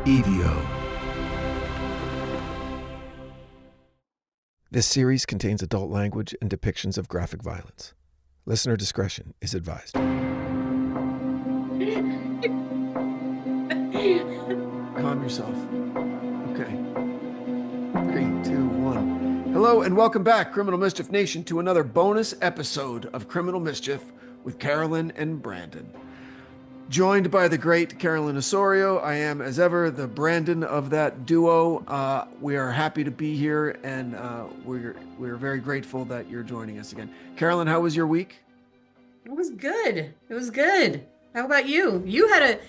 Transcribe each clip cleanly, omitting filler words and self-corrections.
EVO. This series contains adult language and depictions of graphic violence. Listener discretion is advised. Calm yourself. Okay. 3, 2, 1. Hello and welcome back, Criminal Mischief Nation, to another bonus episode of Criminal Mischief with Carolyn and Branden. Joined by the great Carolyn Osorio, I am, as ever, the Branden of that duo. We are happy to be here, and we're very grateful that you're joining us again. Carolyn, how was your week? It was good. It was good. How about you? You had a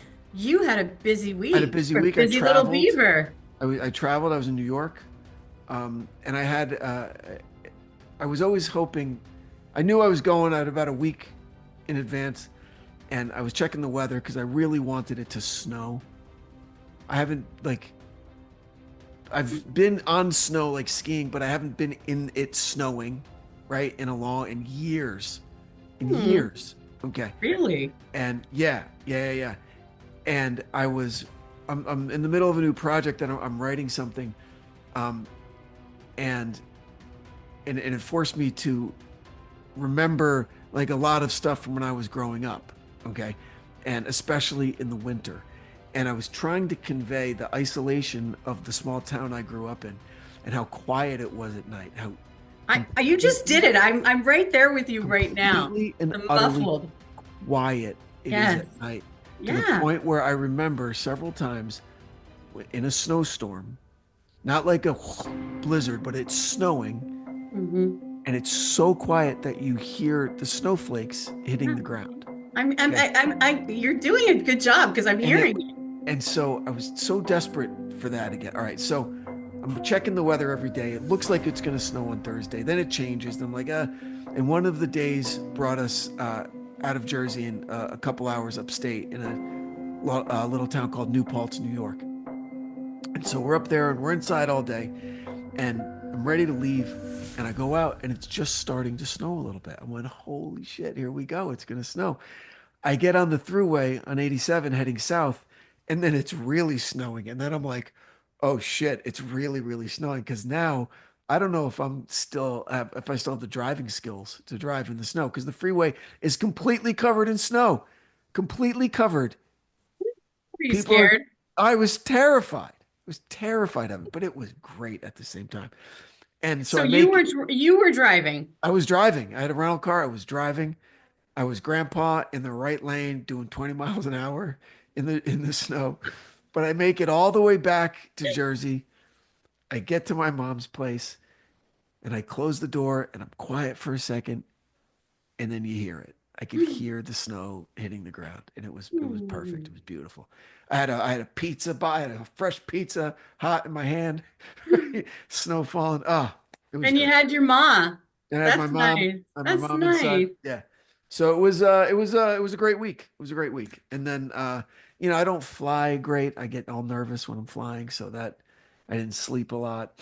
busy week. I had a busy week. Busy little beaver. I traveled. I was in New York, and I was always hoping. I knew I was going out about a week in advance. And I was checking the weather because I really wanted it to snow. I've been on snow, like skiing, but I haven't been in it snowing, right? In years. Years. Okay. Really? And yeah. And I'm in the middle of a new project that I'm writing something. And it forced me to remember like a lot of stuff from when I was growing up. Okay. And especially in the winter. And I was trying to convey the isolation of the small town I grew up in and how quiet it was at night. You just did it. I'm right there with you right now. And utterly quiet it is at night. To the point where I remember several times in a snowstorm, not like a blizzard, but it's snowing. Mm-hmm. And it's so quiet that you hear the snowflakes hitting the ground. You're doing a good job because I'm hearing it. And so I was so desperate for that again. All right, so I'm checking the weather every day. It looks like it's going to snow on Thursday. Then it changes. And I'm like, and one of the days brought us out of Jersey and a couple hours upstate in a little town called New Paltz, New York. And so we're up there and we're inside all day. And I'm ready to leave. And I go out and it's just starting to snow a little bit. I'm like, holy shit, here we go. It's going to snow. I get on the thruway on 87 heading south, and then it's really snowing. And then I'm like, oh shit, it's really, really snowing. Because now I don't know if I still have the driving skills to drive in the snow because the freeway is completely covered in snow, completely covered. Were you scared? I was terrified. I was terrified of it, but it was great at the same time. And so you were driving. I was driving. I had a rental car. I was driving. I was grandpa in the right lane doing 20 miles an hour in the snow. But I make it all the way back to Jersey. I get to my mom's place and I close the door and I'm quiet for a second. And then you hear it. I could hear the snow hitting the ground and it was perfect. It was beautiful. I had a pizza I had a fresh pizza hot in my hand. Snow falling. Oh, it was and you had your ma. And I had my mom. Nice. That's my mom nice. Yeah. So it was a great week. It was a great week. And then I don't fly great. I get all nervous when I'm flying, so that I didn't sleep a lot.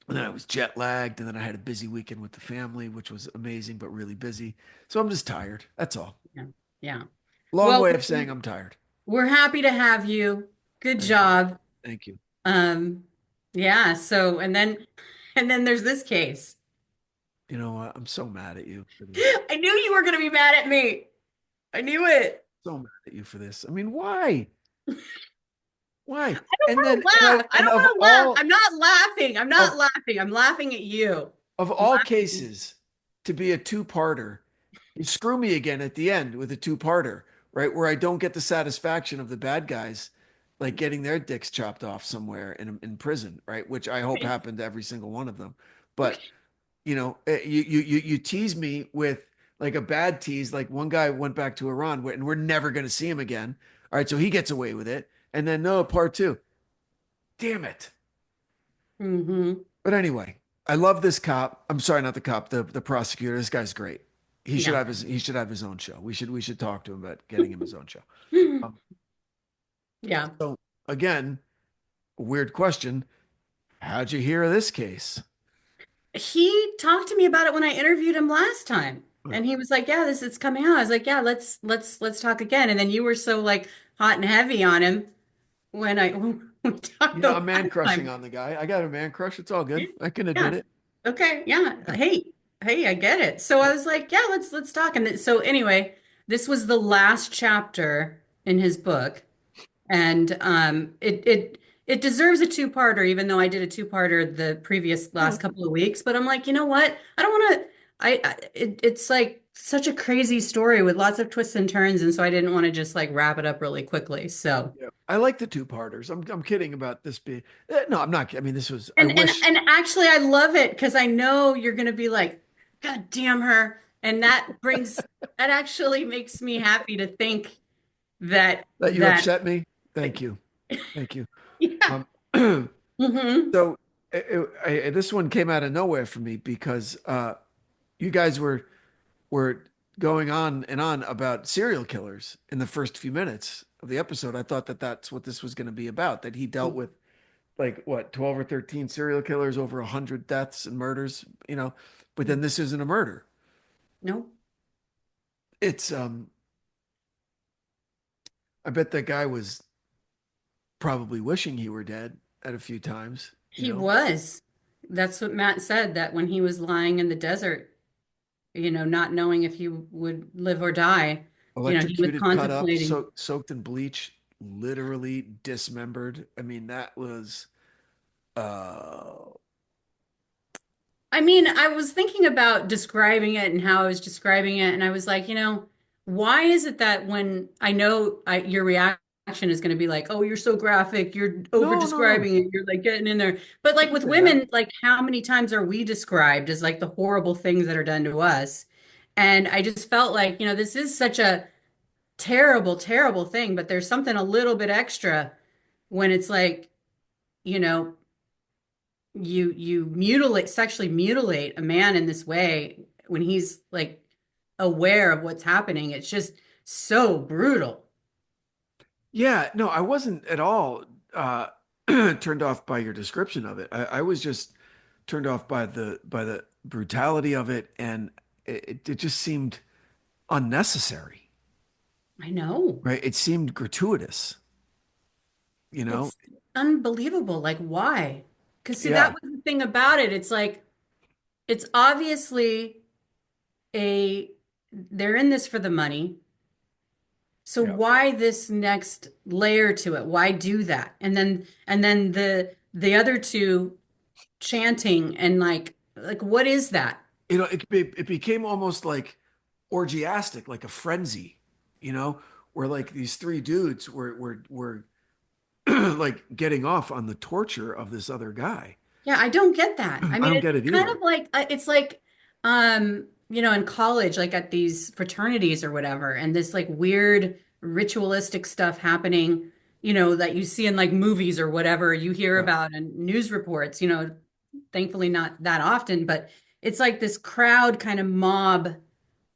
And then I was jet lagged, and then I had a busy weekend with the family, which was amazing but really busy. So I'm just tired. That's all. Yeah. Long way of saying I'm tired. We're happy to have you. Good job. Thank you. Yeah, so and then there's this case. You know what? I'm so mad at you for this. I knew you were going to be mad at me. I knew it. So mad at you for this. I mean, why? Why? I don't want to laugh. I don't want to laugh. I'm not laughing. I'm not laughing. I'm laughing at you. Of all cases to be a two-parter, you screw me again at the end with a two-parter, right? Where I don't get the satisfaction of the bad guys, like getting their dicks chopped off somewhere in prison, right? Which I hope happened to every single one of them. But you tease me with like a bad tease. Like one guy went back to Iran and we're never going to see him again. All right. So he gets away with it. And then no, part two. Damn it. Mm-hmm. But anyway, I love this cop. I'm sorry, not the cop, the prosecutor. This guy's great. He should have his own show. We should talk to him about getting him his own show. Yeah. So again, a weird question. How'd you hear of this case? He talked to me about it when I interviewed him last time. And he was like, yeah, it's coming out. I was like, yeah, let's talk again. And then you were so like hot and heavy on him when I when we talked You the know, I'm man last crushing time. on the guy. I got a man crush. It's all good. I can admit Yeah. it. Okay. Yeah. Hey, I get it. So I was like, yeah, let's talk. And so anyway, this was the last chapter in his book, and it deserves a two-parter, even though I did a two-parter the previous last No, couple of weeks. But I'm like, you know what? I don't want to. It's like such a crazy story with lots of twists and turns, and so I didn't want to just like wrap it up really quickly. So. yeah. I like the two-parters. I'm kidding about this being. No, I'm not. I mean, this was. I And wish. and actually I love it because I know you're gonna be like, God damn her. And that actually makes me happy to think that That you that upset me. Thank you. Thank you. yeah. Um, Hmm. so this one came out of nowhere for me because you guys were going on and on about serial killers in the first few minutes of the episode. I thought that that's what this was going to be about. That he dealt with like what 12 or 13 serial killers, over 100 deaths and murders. You know, but then this isn't a murder. No, It's I bet that guy was probably wishing he were dead at a few times. You he know, was. That's what Matt said, that when he was lying in the desert, not knowing if he would live or die, he was electrocuted, cut up, contemplating. soaked in bleach, literally dismembered. I mean, that was uh I mean, I was thinking about describing it and how I was describing it, and I was like, why is it that when I know your reaction is going to be like, oh, you're so graphic, you're over no, no, no. describing it, you're like getting in there. But I like didn't with say that. women, like how many times are we described as like the horrible things that are done to us? And I just felt like, this is such a terrible, terrible thing, but there's something a little bit extra when it's like, you know, you sexually mutilate a man in this way when he's like aware of what's happening. It's just so brutal. Yeah, no, I wasn't at all turned off by your description of it. I was just turned off by the brutality of it, and it just seemed unnecessary, I know. right? It seemed gratuitous, you know? It's unbelievable. Like, why? Because see, that Yeah, was the thing about it. It's like it's obviously a they're in this for the money. So yeah. why this next layer to it? Why do that? And then the other two chanting and like what is that? You know, it became almost like orgiastic, like a frenzy, you know, where like these three dudes were like getting off on the torture of this other guy. Yeah, I don't get that. I I mean, don't it's get it kind of either. like it's like in college, like at these fraternities or whatever, and this like weird ritualistic stuff happening, that you see in like movies or whatever you hear Yeah, about and news reports, thankfully not that often, but it's like this crowd kind of mob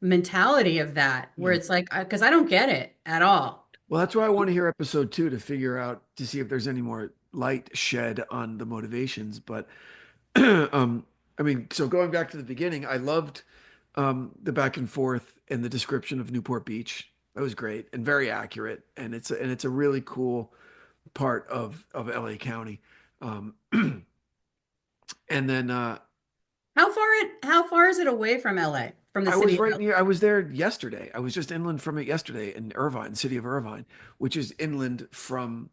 mentality of that, where yeah. it's like, because I don't get it at all. Well, that's why I want to hear episode 2 to figure out to see if there's any more light shed on the motivations. But um, I mean, so going back to the beginning, I loved the back and forth and the description of Newport Beach. That was great and very accurate, and it's a really cool part of LA County. Um, and then How far is it away from LA, from the I was city of right LA? near. I was there yesterday. I was just inland from it yesterday in Irvine, city of Irvine, which is inland from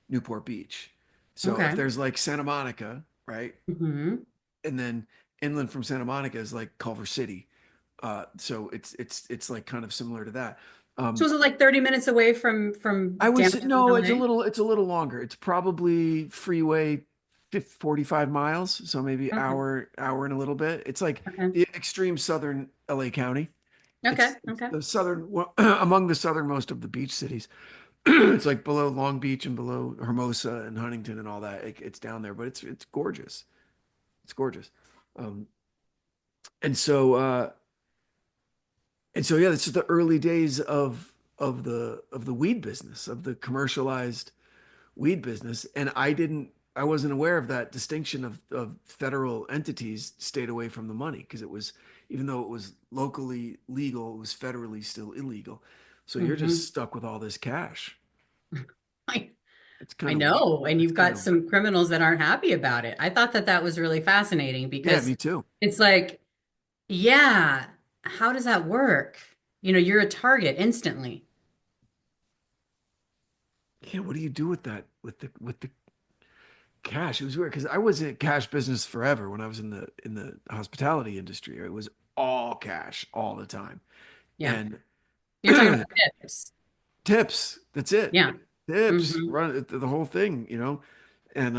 Newport Beach. So if Okay. there's like Santa Monica, right, Hmm. and then inland from Santa Monica is like Culver City. So it's like kind of similar to that. So Um, is it like 30 minutes away from I was downtown no, LA? it's a little longer. It's probably freeway 45 miles, so maybe Okay. hour and a little bit. It's like Okay. the extreme southern LA County. Okay. It's Okay. the southern among the southernmost of the beach cities. It's like below Long Beach and below Hermosa and Huntington and all that. It's down there, but it's gorgeous. It's gorgeous. Um, and so yeah, this is the early days of the weed business, of the commercialized weed business, and I wasn't aware of that distinction of federal entities stayed away from the money because it was, even though it was locally legal, it was federally still illegal. So you're just Hmm. stuck with all this cash. I, It's I kind of know. And that's you've kind got of some criminals that aren't happy about it. I thought that that was really fascinating yeah, because me too. it's like, yeah, how does that work? You know, you're a target instantly. Yeah, what do you do with that with the cash? It was weird because I was in cash business forever when I was in the hospitality industry. It was all cash all the time. Yeah. And You're talking about tips. tips, that's it. Yeah. Tips, Hmm. run the whole thing, you know. And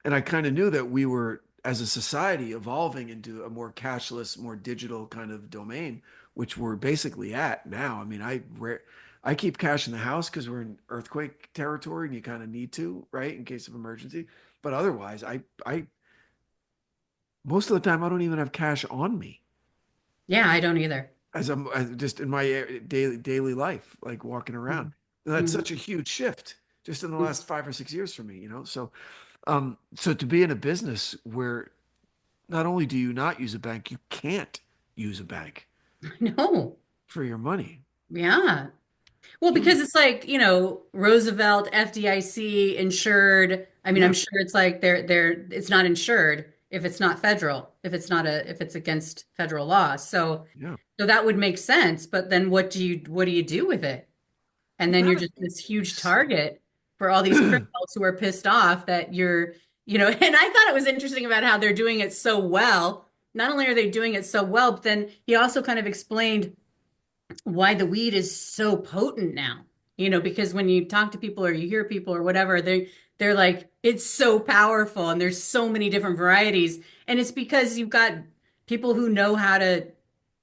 and I kind of knew that we were as a society evolving into a more cashless, more digital kind of domain, which we're basically at now. I mean, I keep cash in the house because we're in earthquake territory and you kind of need to, right, in case of emergency. But otherwise, I most of the time I don't even have cash on me Yeah, I don't either. as I'm just in my daily life, like walking around. And that's Hmm. such a huge shift just in the last 5 or 6 years for me, you know. So to be in a business where not only do you not use a bank, you can't use a bank No. for your money. Yeah. Well, You, because it's like, Roosevelt, FDIC, insured. I mean, I'm yeah, sure it's like they're it's not insured if it's not federal, if it's against federal law. yeah. So that would make sense, but then what do you do with it? And You then you're gotta, just this huge target for all these criminals who are pissed off that and I thought it was interesting about how they're doing it so well. Not only are they doing it so well, but then he also kind of explained why the weed is so potent now. Because when you talk to people or you hear people or whatever, they're like, it's so powerful and there's so many different varieties. And it's because you've got people who know how to,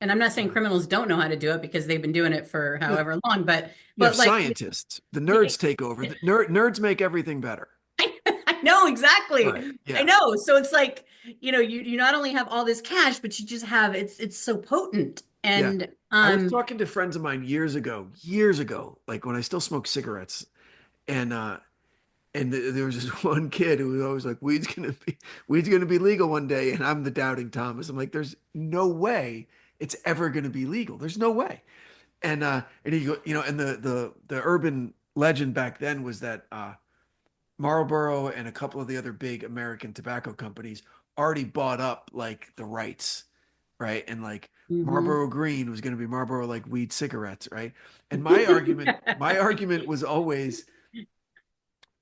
and I'm not saying criminals don't know how to do it because they've been doing it for you however long, but have like scientists. The nerds take over. The nerds make everything better. I know Right. exactly. I Yeah. know. So it's like, you not only have all this cash, but you just have it's so potent. Yeah. And I was talking to friends of mine years ago, like when I still smoked cigarettes, and there was this one kid who was always like, weed's gonna be legal one day," and I'm the doubting Thomas. I'm like, "There's no way it's ever gonna be legal. There's no way." And he go, and the urban legend back then was that Marlboro and a couple of the other big American tobacco companies already bought up like the rights, right? And like Mhm. Marlboro Green was going to be Marlboro like weed cigarettes, right? And my argument was always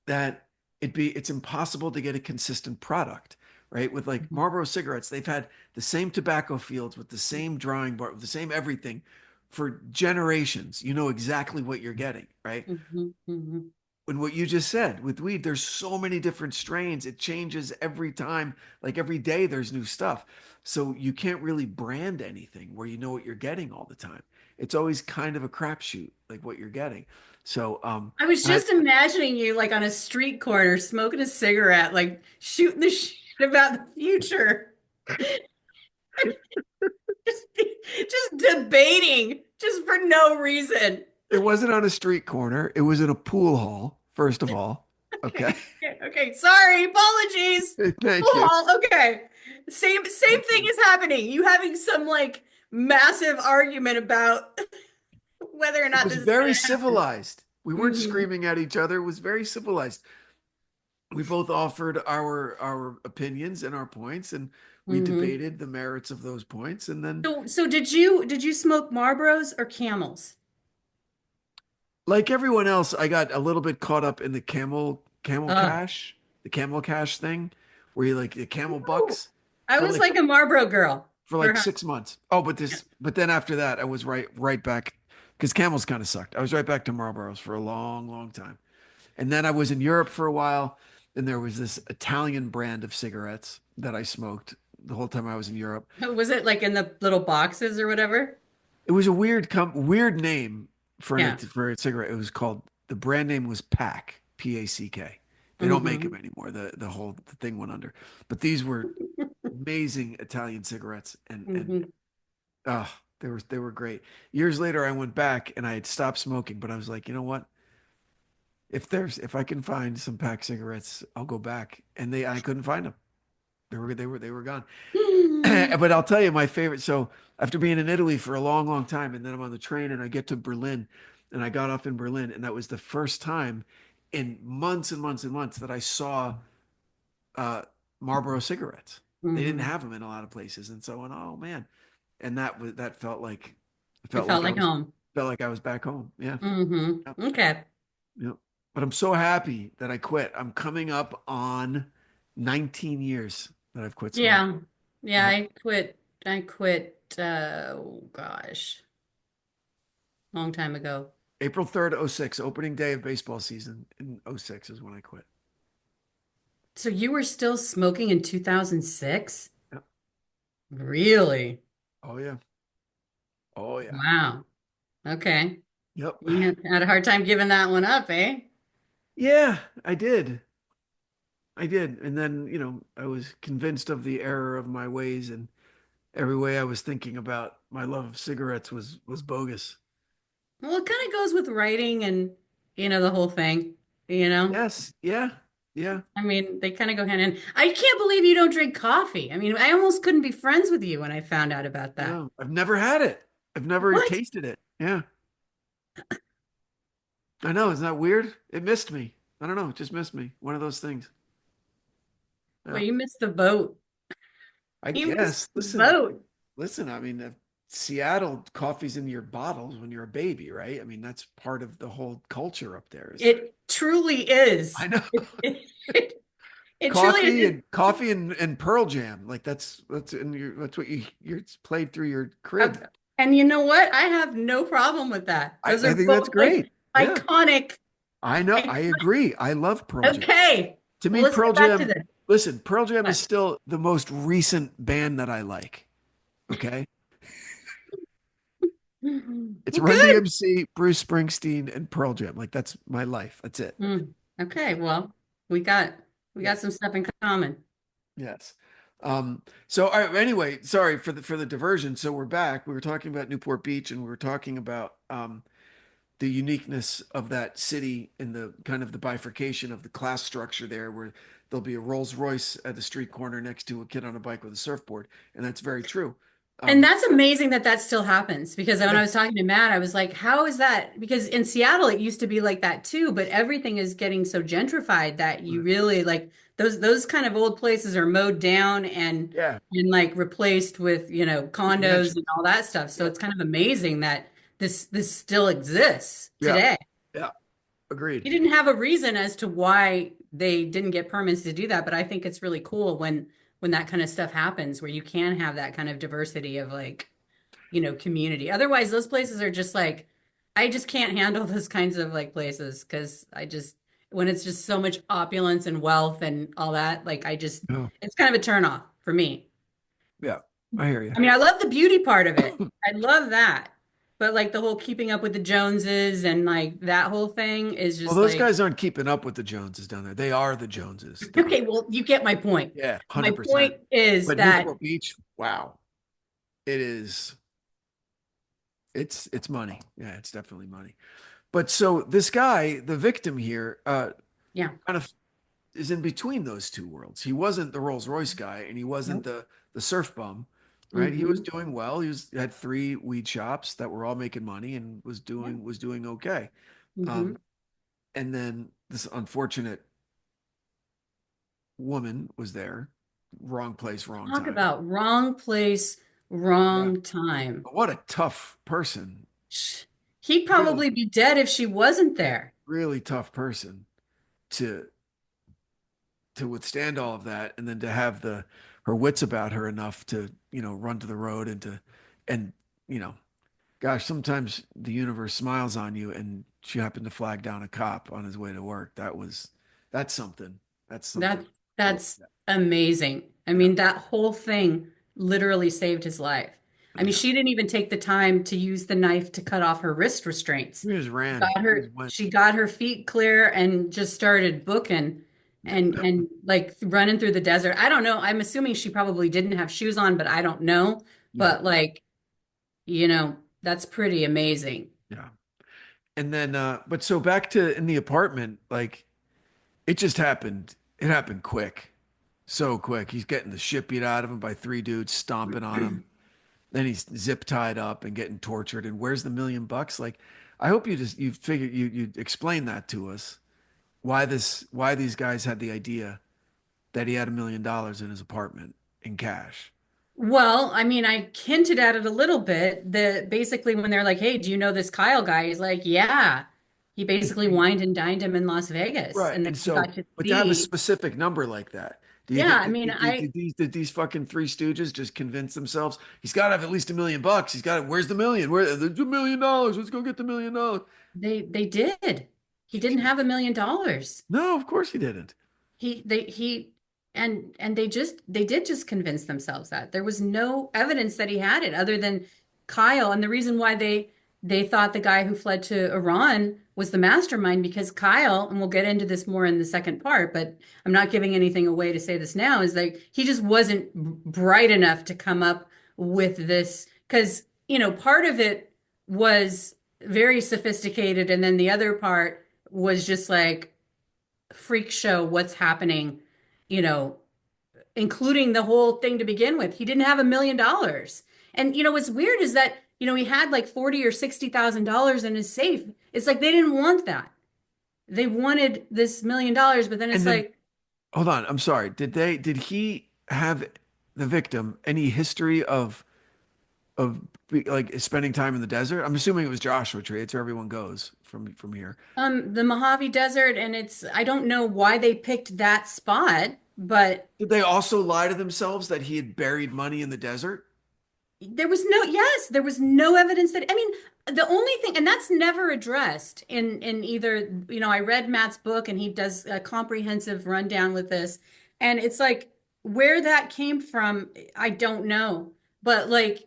that it's impossible to get a consistent product, right? With like Marlboro cigarettes, they've had the same tobacco fields with the same drawing board, with the same everything for generations. You know exactly what you're getting, right? Mhm. Mhm. And what you just said with weed, there's so many different strains. It changes every time. Like every day, there's new stuff. So you can't really brand anything where you know what you're getting all the time. It's always kind of a crapshoot, like what you're getting. So, I was and I, just imagining you like on a street corner smoking a cigarette, like shooting the shit about the future. Just just debating just for no reason. it wasn't on a street corner. It was in a pool hall, first of all. Okay. Okay. Okay. Okay. Sorry. Apologies. Thank you. Oh, okay. Same Thank thing you. is happening. You having some like massive argument about whether or It not was this is very going to happen. civilized. We weren't Hmm. screaming at each other. It was very civilized. We both offered our opinions and our points, and we Hmm. debated the merits of those points. And then, So did you smoke Marlboros or Camels? like everyone else, I got a little bit caught up in Uh, the camel cash thing, where you like the camel no. bucks I was like a Marlboro girl for for like her. 6 months. Oh, Yeah. but then after that, I was right back because camels kind of sucked. I was right back to Marlboros for a long time. And then I was in Europe for a while, and there was this Italian brand of cigarettes that I smoked the whole time I was in Europe. Was it like in the little boxes or whatever? It was a weird name Yeah. for a cigarette. It was called the brand name was Pack, Pack. They don't make them Hmm. anymore. The thing went under. But these were amazing Italian cigarettes, and Hmm. oh, they were great. Years later, I went back and I had stopped smoking, but I was like, you know what? If I can find some Pack cigarettes, I'll go back. And I couldn't find them. They were gone. But I'll tell you my favorite. So after being in Italy for a long time, and then I'm on the train and I get to Berlin, and I got off in Berlin, and that was the first time in months and months and months that I saw uh, Marlboro cigarettes. They didn't Hmm. have them in a lot of places, and so I went, oh man, and that It felt felt like like home. I was back home. Yeah, Hmm. yeah, Okay. yeah. But I'm so happy that I quit. I'm coming up on 19 years that I've quit smoking. Yeah. Yeah, Yeah. I quit oh gosh, long time ago. April 3rd, '06, opening day of baseball season in '06 is when I quit. So you were still smoking in 2006? Yeah. Really? Oh yeah. Oh yeah. Wow. Okay. Yep. You had a hard time giving that one up, eh? Yeah, I did. I did. And then, I was convinced of the error of my ways, and every way I was thinking about my love of cigarettes was bogus. Well, it kind of goes with writing and, the whole thing, you know? Yes. Yeah. Yeah. I mean, they kind of go hand in. I can't believe you don't drink coffee. I mean, I almost couldn't be friends with you when I found out about that. No, I've never had it. I've never What? tasted it. Yeah. I know. Isn't that weird? It missed me. I don't know. It just missed me. One of those things. Well, Yeah. you missed the boat. I You missed guess. the Listen, boat. I mean, Seattle coffee's in your bottles when you're a baby, right? I mean, that's part of the whole culture up there is It truly is. I know. It truly is. Coffee and Pearl Jam. Like that's what you're played through your crib. And you know what? I have no problem with that. Those I are think that's both like great. Yeah. iconic. I know. I iconic. agree. I love Pearl Jam. Okay. To Well, me, let's Pearl get back to Jam, this. listen, Pearl Jam is What? still the most recent band that I like. Okay. It's Well, Run good. DMC, Bruce Springsteen, and Pearl Jam. Like that's my life. That's it. Okay. Well, we got we Yeah. got some stuff in common. Yes. So anyway, sorry for the diversion. So we're back. We were talking about Newport Beach, and we were talking about the uniqueness of that city and the kind of the bifurcation of the class structure there, where there'll be a Rolls Royce at the street corner next to a kid on a bike with a surfboard, and that's very true. And Um, that's amazing that that still happens because when yeah, I was talking to Matt, I was like, how is that? Because in Seattle, it used to be like that too, but everything is getting so gentrified that you really like those kind of old places are mowed down yeah, and like replaced with, condos mansion. and all that stuff. So Yep. it's kind of amazing that this still exists Yeah, today. yeah, agreed. He didn't have a reason as to why they didn't get permits to do that, but I think it's really cool when that kind of stuff happens where you can have that kind of diversity of like, community. Otherwise, those places are just like I just can't handle those kinds of like places because I just when it's just so much opulence and wealth and all that, like I just Yeah, it's kind of a turn off for me. yeah, I hear you. I mean, I love the beauty part of it. I love that. But like the whole keeping up with the Joneses and like that whole thing is Well, just those like guys aren't keeping up with the Joneses down there. They are the Joneses down okay, there. well, you get my point. Yeah, My 100%. point is But that Newport Beach, wow, it is. It's money. Yeah, it's definitely money. But so this guy, the victim here, yeah, kind of is in between those two worlds. He wasn't the Rolls Royce guy, and he wasn't nope. the surf bum, right? He was Hmm. doing well. Had three weed shops that were all making money and Yeah. was doing okay. Hmm. Um, and then this unfortunate woman was there, wrong place, wrong Talk time. about wrong place, Yeah. wrong time. But what a tough person. He'd Really, probably be dead if she wasn't there. really tough person to withstand all of that, and then to have the her wits about her enough to run to the road and you know gosh, sometimes the universe smiles on you, and she happened to flag down a cop on his way to work. That's something. That's something. That's So that's amazing. I yeah, mean, that whole thing literally saved his life. I mean, yeah. she didn't even take the time to use the knife to cut off her wrist restraints. He just ran. He just went. She got her feet clear and just started booking and like running through the desert. I don't know. I'm assuming she probably didn't have shoes on, but I don't know. Yeah, But like, that's pretty amazing. yeah. And then, but so back to in the apartment, like it just happened. It happened quick, so quick. He's getting the shit beat out of him by three dudes stomping on him. Then he's zip tied up and getting tortured. And where's the $1 million? Like, I hope you figured you explain that to us. why these guys had the idea that he had $1 million in his apartment in cash. Well, I mean, I hinted at it a little bit that basically when they're like, "Hey, do you know this Kyle guy?" He's like, "Yeah." He basically wined and dined him in Las Vegas, Right. and then And he got so, to but to have a see. specific number like that, do you Yeah, think I mean, did these fucking Three Stooges just convince themselves he's got to have at least $1 million? He's got where's the million? Where the $1 million? Let's go get the $1 million. they did. He didn't have $1 million. No, of course he didn't. He and they did just convince themselves that there was no evidence that he had it other than Kyle. And the reason why they thought the guy who fled to Iran was the mastermind because Kyle, and we'll get into this more in the second part, but I'm not giving anything away to say this now, is like he just wasn't bright enough to come up with this because, part of it was very sophisticated, and then the other part was just like freak show what's happening, you know, including the whole thing to begin with. He didn't have $1 million. And what's weird is that, he had like 40 or $60,000 in his safe. It's like they didn't want that. They wanted this $1 million, but then it's And then like, hold on, I'm sorry. Did he have the victim any history of like spending time in the desert? I'm assuming it was Joshua Tree. It's where everyone goes from here. the Mojave Desert, and I don't know why they picked that spot, but Did they also lie to themselves that he had buried money in the desert? yes, there was no evidence that, I mean, the only thing, and that's never addressed in either, I read Matt's book and he does a comprehensive rundown with this. And it's like where that came from, I don't know. But like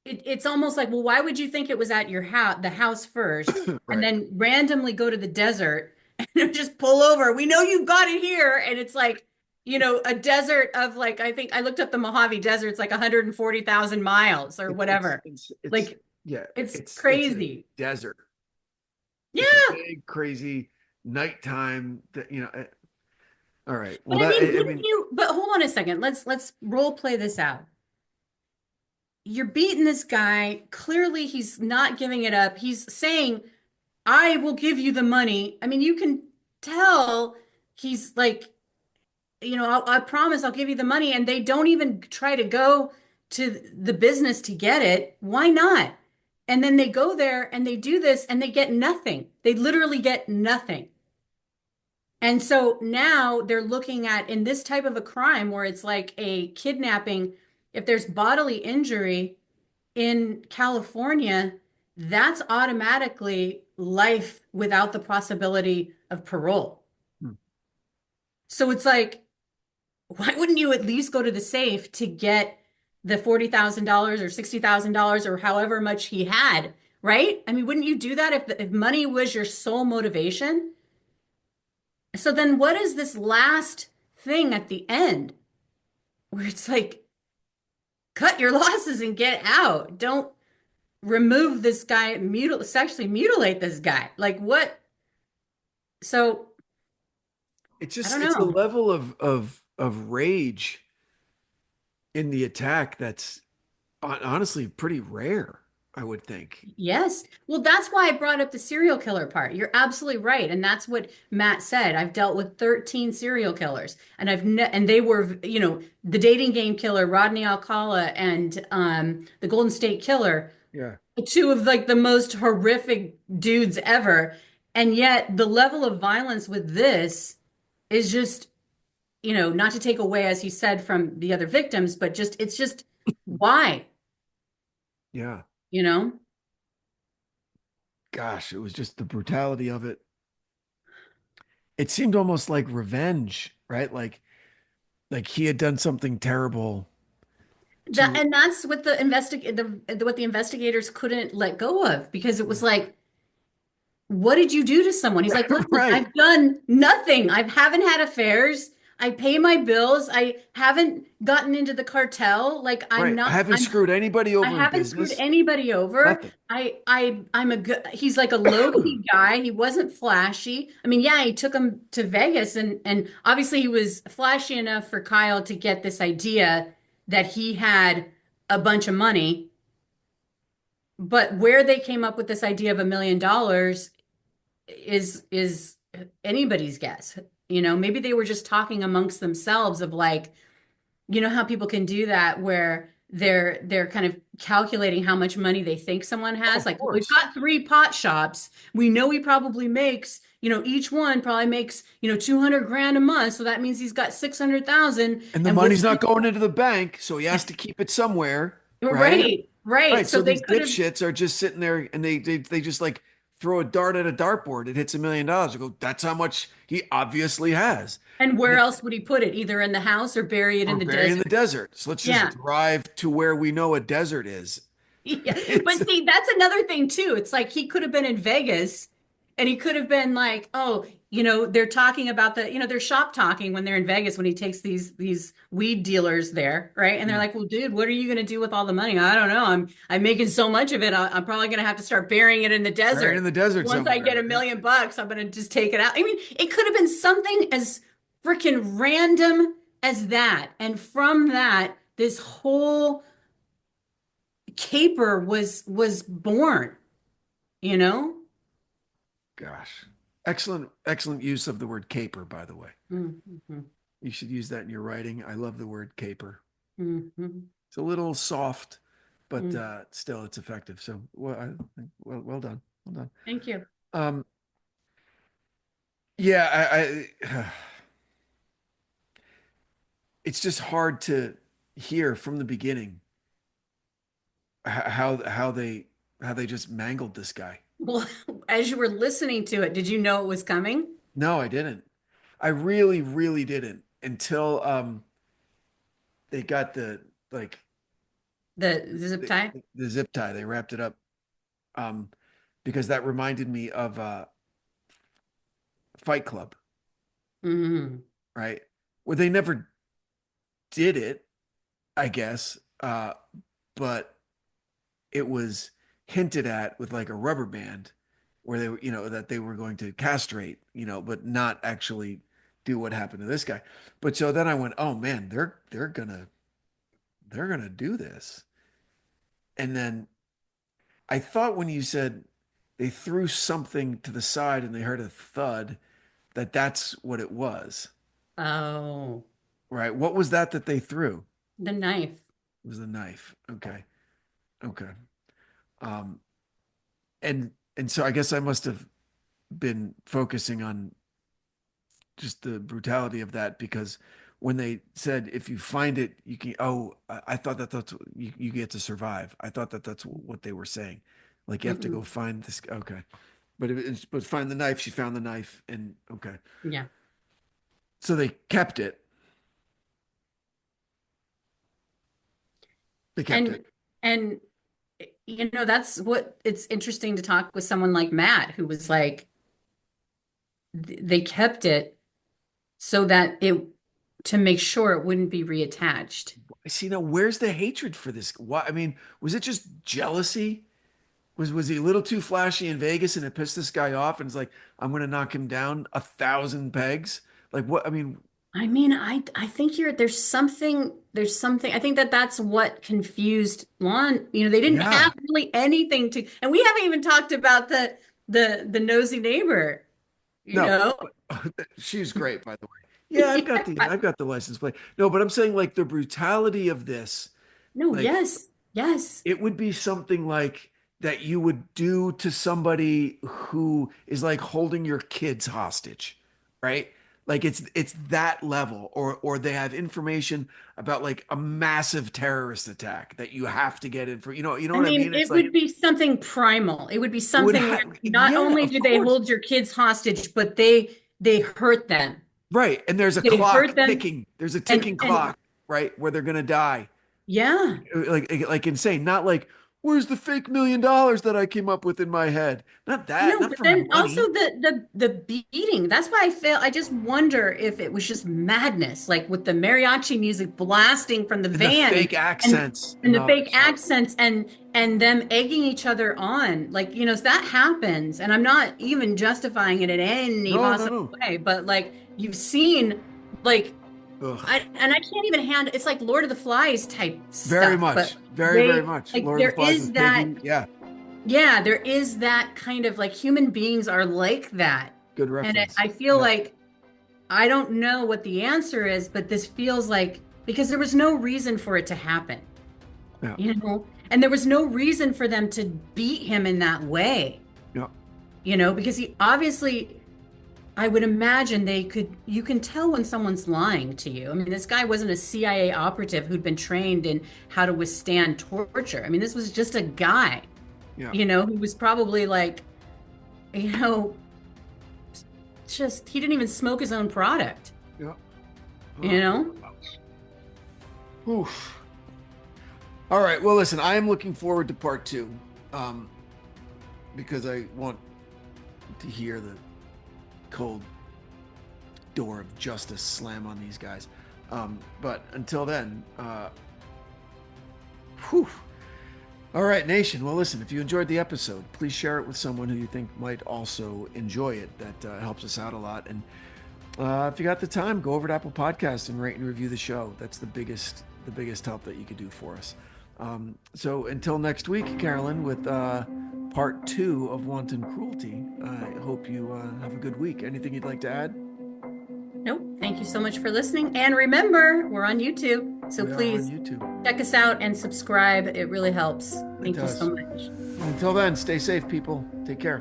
it's almost like, well, why would you think it was at your house, the house first, and Right. then randomly go to the desert and just pull over? We know you got it here. And it's like, a desert of like, I think I looked up the Mojave Desert, it's like 140,000 miles or whatever. It's Like, yeah, it's it's a crazy. desert. It's a Yeah. big, crazy nighttime that, all right. Well, But I mean, I wouldn't mean, you, but hold on a second. Let's role play this out. You're beating this guy. Clearly, he's not giving it up. He's saying, I will give you the money. I mean, you can tell he's like, I promise I'll give you the money. And they don't even try to go to the business to get it. Why not? And then they go there and they do this and they get nothing. They literally get nothing. And so now they're looking at in this type of a crime where it's like a kidnapping, if there's bodily injury in California, that's automatically life without the possibility of parole. hmm, So it's like, why wouldn't you at least go to the safe to get the $40,000 or $60,000 or however much he had, right? I mean, wouldn't you do that if money was your sole motivation? So then what is this last thing at the end where it's like, cut your losses and get out. Don't remove this guy, sexually mutilate this guy. Like what? So I don't it's a know. level of rage in the attack that's honestly pretty rare, I would think. Yes. Well, that's why I brought up the serial killer part. You're absolutely right. And that's what Matt said. I've dealt with 13 serial killers and and they were, the dating game killer, Rodney Alcala, and the Golden State Killer, Yeah. two of like the most horrific dudes ever. And yet the level of violence with this is just, not to take away, as he said, from the other victims, but it's just why, Yeah. you know? Gosh, it was just the brutality of it. It seemed almost like revenge, right? Like he had done something terrible That to and that's what what the investigators couldn't let go of because it was like, what did you do to someone? He's like, listen, right. I've done nothing. I haven't had affairs. I pay my bills. I haven't gotten into the cartel. Like Right. I haven't screwed anybody I over in haven't screwed business. anybody over. Nothing. I'm a good, he's like a low-key guy. He wasn't flashy. I mean, yeah, he took him to Vegas and obviously he was flashy enough for Kyle to get this idea that he had a bunch of money. But where they came up with this idea of $1 million is anybody's guess. Maybe they were just talking amongst themselves of like, how people can do that where they're kind of calculating how much money they think someone Oh, has. of Like, well, we've course. got three pot shops. We know he probably makes, each one probably makes, 200 grand a month. So that means he's got 600,000 And the and we'll money's not split. going into the bank, so he has to keep it somewhere, right? Right, right. Right. So So they these could have. dipshits are just sitting there and they just like throw a dart at a dartboard. It hits $1 million. You go, that's how much he obviously has. And And where it, else would he put it? Either in the house or bury it or in the buried in the desert. desert. So let's just Yeah. drive to where we know a desert is. Yeah. It's But see, that's another thing too. It's like he could have been in Vegas and he could have been like, oh, they're talking about they're shop talking when they're in Vegas when he takes these weed dealers there, right? And they're yeah, like, well, dude, what are you going to do with all the money? I don't know. I'm making so much of it. I'm probably going to have to start burying it in the buried in desert. the desert Once I somewhere, get a right? million bucks, I'm going to just take it out. I mean, it could have been something as freaking random as that. And from that, this whole caper was born, you know? Gosh. Excellent, excellent use of the word caper, by the way. Mm-hmm. You should use that in your writing. I love the word caper. Mm-hmm. It's a little soft, but Mm. still it's effective. So well done. Well done. Thank you. Um, yeah, it's just hard to hear from the beginning how they just mangled this guy. Well, as you were listening to it, did you know it was coming? No, I didn't. I really, really didn't until they got the like The zip the, tie? the zip tie. They wrapped it up um because that reminded me of Fight Club, Mm-hmm. right? Where they never did it, I guess, but it was hinted at with like a rubber band where they were, that they were going to castrate, but not actually do what happened to this guy. But so then I went, oh man, they're gonna do this. And then I thought when you said they threw something to the side and they heard a thud, that's what it was, Oh, right? What was that they threw? the knife. It was the knife. Okay. Okay. Um, and so I guess I must have been focusing on just the brutality of that because when they said if you find it you can I thought that's what you get to survive. I thought that's what they were saying, like you have to go Mm-mm. find this. Okay, but find the knife. She found the knife, and okay, Yeah. so they kept it. They kept And it. and that's what it's interesting to talk with someone like Matt, who was like, they kept it so that it to make sure it wouldn't be reattached. I see. Now where's the hatred for this? Why? I mean, was it just jealousy? Was he a little too flashy in Vegas and it pissed this guy off and it's like, I'm gonna knock him down 1,000 pegs? Like what? I mean, I mean, I think there's something. I think that's what confused Lon. They didn't yeah. have really anything to, and we haven't even talked about the nosy neighbor, you No, know? but she was great, by the way. Yeah, I've got the license plate. No, but I'm saying like the brutality of this, No, like yes, yes. it would be something like that you would do to somebody who is like holding your kids hostage, right? Like it's that level, or they have information about like a massive terrorist attack that you have to get in for, you know I what I mean, mean? It's it like would be something primal. It would be it would something where have, not yeah, only of do they course. hold your kids hostage, but they hurt them. Right. And there's a They hurt clock them, ticking. There's a and ticking and clock, right? Where they're gonna die. yeah. Like insane. Not like, where's the fake $1 million that I came up with in my head? Not that, No, not but for then also money. the beating. That's why I just wonder if it was just madness, like with the mariachi music blasting from the And the van fake and accents and and the all fake that shit. accents and them egging each other on. Like, so that happens. And I'm not even justifying it in any No, no, possible no. way, but like you've seen like Ugh. I can't even handle it's like Lord of the Flies type Very stuff, but much. Very, very they much. like Lord of the there Flies is with that Piggy. Yeah. yeah, there is that kind of like human beings are like that. Good And reference. I feel Yeah. like I don't know what the answer is, but this feels like because there was no reason for it to happen, Yeah. and there was no reason for them to beat him in that way, Yeah. because he obviously, I would imagine you can tell when someone's lying to you. I mean, this guy wasn't a CIA operative who'd been trained in how to withstand torture. I mean, this was just a guy, Yeah. who was probably like, you know, just he didn't even smoke his own product, Yeah. you know? Oof. All right. Well, listen, I am looking forward to part 2, because I want to hear the cold door of justice slam on these guys. But until then, whew. All right, nation. Well, listen, if you enjoyed the episode, please share it with someone who you think might also enjoy it. That helps us out a lot. And if you got the time, go over to Apple Podcasts and rate and review the show. That's the biggest help that you could do for us. So until next week, Carolyn, with part 2 of Wanton Cruelty, I hope you have a good week. Anything you'd like to add? Nope. Thank you so much for listening. And remember, we're on YouTube. So We are please on YouTube. check us out and subscribe. It really helps. Thank you does. so much. Until then, stay safe, people. Take care.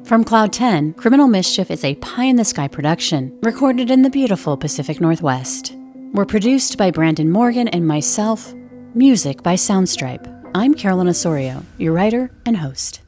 From Cloud 10, Criminal Mischief is a pie-in-the-sky production, recorded in the beautiful Pacific Northwest. We're produced by Brandon Morgan and myself. Music by Soundstripe. I'm Carolyn Osorio, your writer and host.